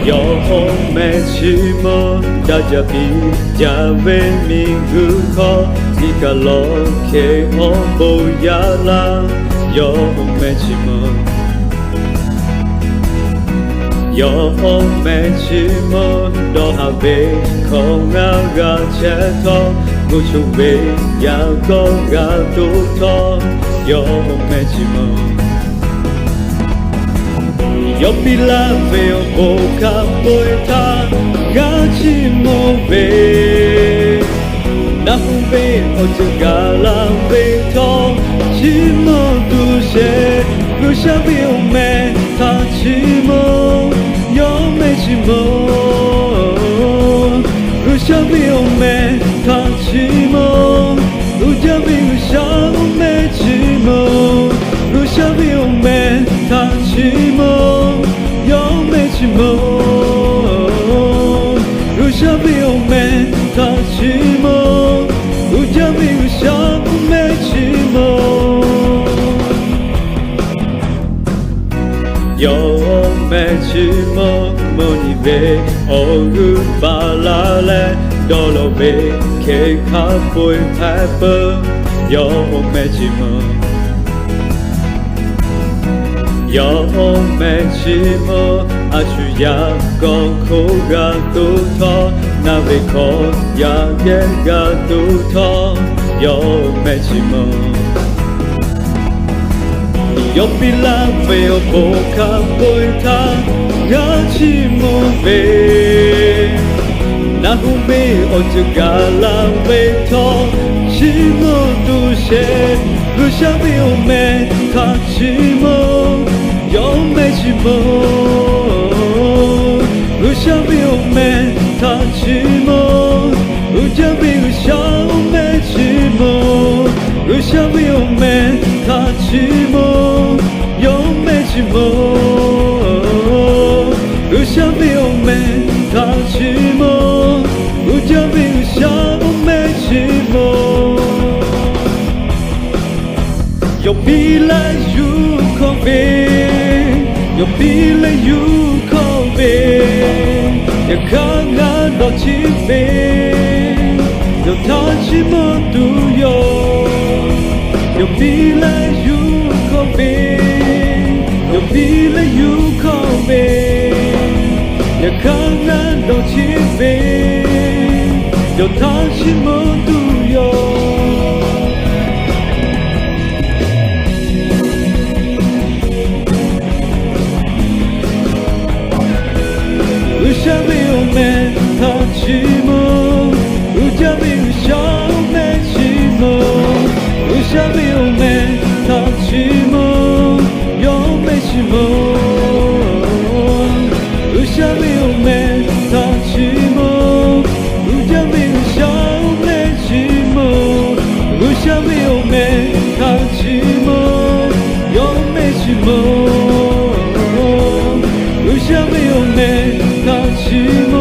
有没寂寞，大家比较为民户口，你看老开红不要啦，有没寂寞，有没寂寞，都还被空啊个前头，不出为要够个独头，有没寂寞。有比拉菲有不卡不他，嘎起莫为，那不为我这嘎啦为头，起莫独些，不想比我美，他起莫有没起莫，不想比我美，他起莫，不想比我想我没起莫，不想比我美，他起莫。有没寂寞？如想比我美，他寂寞，不讲比我想没寂寞。有没寂寞？莫你为偶遇巴拉嘞，多了为开卡不太不，有没寂寞？有没寂寞？阿去呀高苦个独头，那为口呀也个独头，有没寂寞？有比拉菲有不卡不他，个寂寞为，那不为我这个啦为头，寂寞独些，不想比我美，他寂寞。有没寂寞？不想比我美，他寂寞。不讲比我想我没寂寞。不想比我美，他寂寞。有没寂寞？不想比我美，他寂寞。不讲比我想我没寂寞。有比来有口碑。有比来有口碑，也看看到起飞，有他寂寞独有。有比来有口碑，有比来有口碑，也看看到起飞，有他寂寞独有。不想比我美，他寂寞；不讲比我想我没寂寞。不想比我美，他寂寞；有没寂寞？不想比我美，他寂寞；不讲比我想我没寂寞。不想比我美，他寂寞；有没寂寞？不想比我美。寂寞。